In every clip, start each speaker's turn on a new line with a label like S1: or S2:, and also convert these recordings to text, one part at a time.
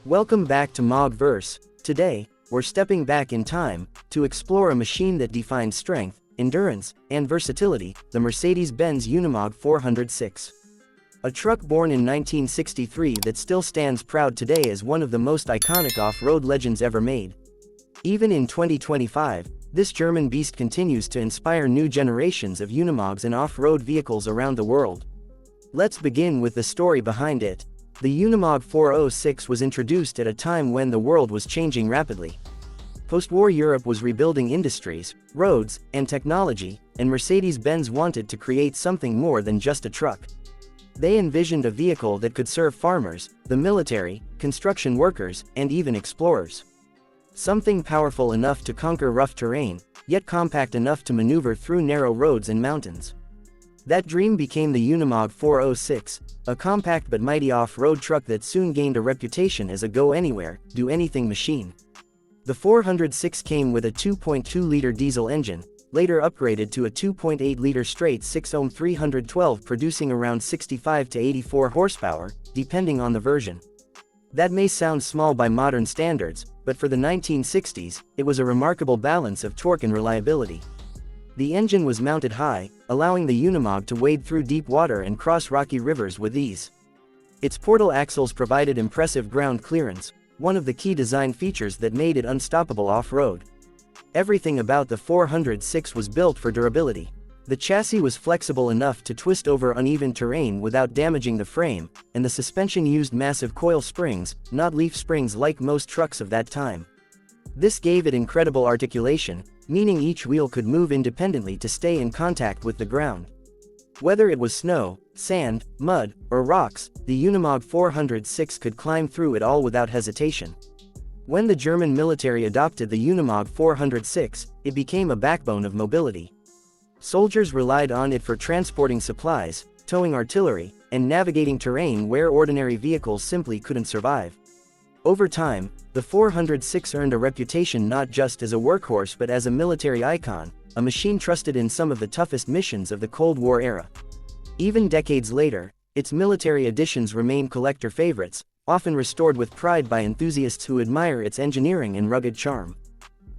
S1: Welcome back to Mogverse. Today, we're stepping back in time to explore a machine that defines strength, endurance, and versatility, the Mercedes-Benz Unimog 406. A truck born in 1963 that still stands proud today as one of the most iconic off-road legends ever made. Even in 2025, this German beast continues to inspire new generations of Unimogs and off-road vehicles around the world. Let's begin with the story behind it. The Unimog 406 was introduced at a time when the world was changing rapidly. Post-war Europe was rebuilding industries, roads, and technology, and Mercedes-Benz wanted to create something more than just a truck. They envisioned a vehicle that could serve farmers, the military, construction workers, and even explorers. Something powerful enough to conquer rough terrain, yet compact enough to maneuver through narrow roads and mountains. That dream became the Unimog 406, a compact but mighty off-road truck that soon gained a reputation as a go-anywhere, do-anything machine. The 406 came with a 2.2-liter diesel engine, later upgraded to a 2.8-liter straight 6-ohm 312, producing around 65 to 84 horsepower, depending on the version. That may sound small by modern standards, but for the 1960s, it was a remarkable balance of torque and reliability. The engine was mounted high, allowing the Unimog to wade through deep water and cross rocky rivers with ease. Its portal axles provided impressive ground clearance, one of the key design features that made it unstoppable off-road. Everything about the 406 was built for durability. The chassis was flexible enough to twist over uneven terrain without damaging the frame, and the suspension used massive coil springs, not leaf springs like most trucks of that time. This gave it incredible articulation, meaning each wheel could move independently to stay in contact with the ground. Whether it was snow, sand, mud, or rocks, the Unimog 406 could climb through it all without hesitation. When the German military adopted the Unimog 406, it became a backbone of mobility. Soldiers relied on it for transporting supplies, towing artillery, and navigating terrain where ordinary vehicles simply couldn't survive. Over time, the 406 earned a reputation not just as a workhorse but as a military icon, a machine trusted in some of the toughest missions of the Cold War era. Even decades later, its military editions remain collector favorites, often restored with pride by enthusiasts who admire its engineering and rugged charm.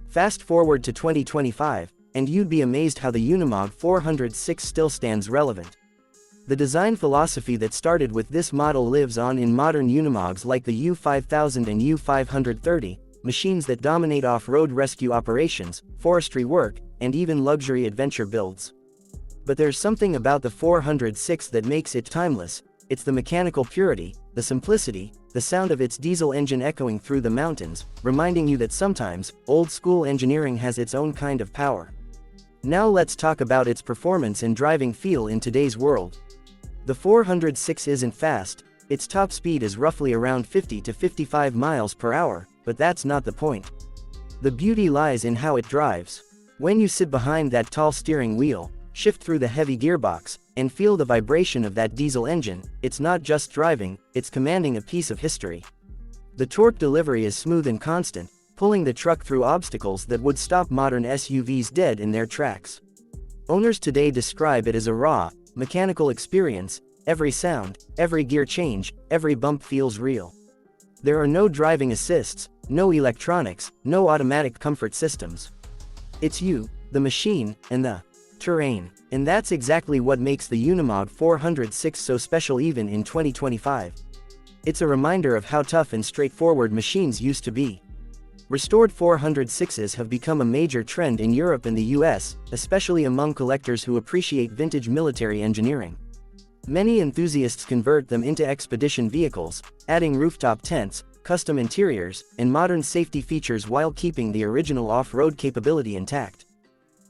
S1: Fast forward to 2025, and you'd be amazed how the Unimog 406 still stands relevant. The design philosophy that started with this model lives on in modern Unimogs like the U5000 and U530, machines that dominate off-road rescue operations, forestry work, and even luxury adventure builds. But there's something about the 406 that makes it timeless. It's the mechanical purity, the simplicity, the sound of its diesel engine echoing through the mountains, reminding you that sometimes, old-school engineering has its own kind of power. Now let's talk about its performance and driving feel in today's world. The 406 isn't fast, its top speed is roughly around 50 to 55 miles per hour, but that's not the point. The beauty lies in how it drives. When you sit behind that tall steering wheel, shift through the heavy gearbox, and feel the vibration of that diesel engine, it's not just driving, it's commanding a piece of history. The torque delivery is smooth and constant, pulling the truck through obstacles that would stop modern SUVs dead in their tracks. Owners today describe it as a raw, mechanical experience. Every sound, every gear change, every bump feels real. There are no driving assists, no electronics, no automatic comfort systems. It's you, the machine, and the terrain. And that's exactly what makes the Unimog 406 so special even in 2025. It's a reminder of how tough and straightforward machines used to be. Restored 406s have become a major trend in Europe and the US, especially among collectors who appreciate vintage military engineering. Many enthusiasts convert them into expedition vehicles, adding rooftop tents, custom interiors, and modern safety features while keeping the original off-road capability intact.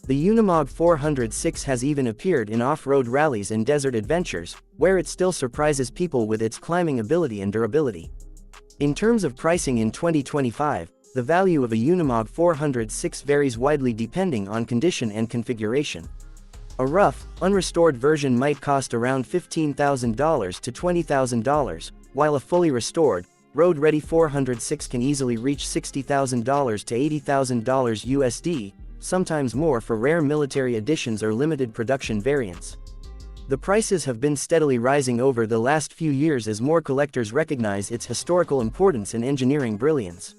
S1: The Unimog 406 has even appeared in off-road rallies and desert adventures, where it still surprises people with its climbing ability and durability. In terms of pricing in 2025, the value of a Unimog 406 varies widely depending on condition and configuration. A rough, unrestored version might cost around $15,000 to $20,000, while a fully restored, road-ready 406 can easily reach $60,000 to $80,000 USD, sometimes more for rare military editions or limited production variants. The prices have been steadily rising over the last few years as more collectors recognize its historical importance and engineering brilliance.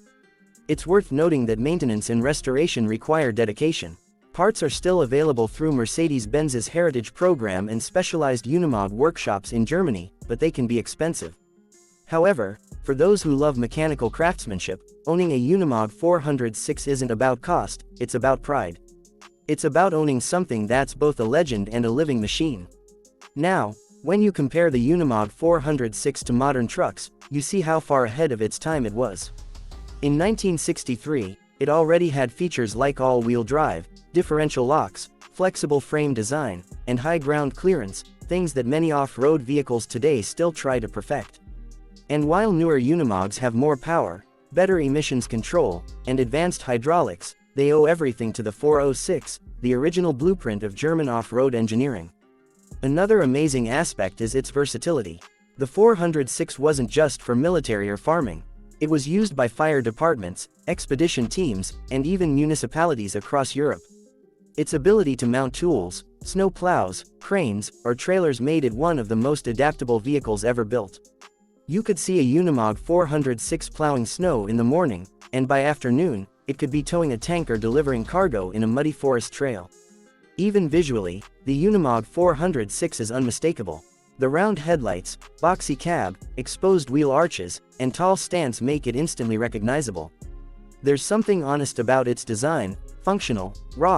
S1: It's worth noting that maintenance and restoration require dedication. Parts are still available through Mercedes-Benz's Heritage Program and specialized Unimog workshops in Germany, but they can be expensive. However, for those who love mechanical craftsmanship, owning a Unimog 406 isn't about cost, it's about pride. It's about owning something that's both a legend and a living machine. Now, when you compare the Unimog 406 to modern trucks, you see how far ahead of its time it was. In 1963, it already had features like all-wheel drive, differential locks, flexible frame design, and high ground clearance, things that many off-road vehicles today still try to perfect. And while newer Unimogs have more power, better emissions control, and advanced hydraulics, they owe everything to the 406, the original blueprint of German off-road engineering. Another amazing aspect is its versatility. The 406 wasn't just for military or farming. It was used by fire departments, expedition teams, and even municipalities across Europe. Its ability to mount tools, snow plows, cranes, or trailers made it one of the most adaptable vehicles ever built. You could see a Unimog 406 plowing snow in the morning, and by afternoon, it could be towing a tank or delivering cargo in a muddy forest trail. Even visually, the Unimog 406 is unmistakable. The round headlights, boxy cab, exposed wheel arches, and tall stance make it instantly recognizable. There's something honest about its design, functional, raw,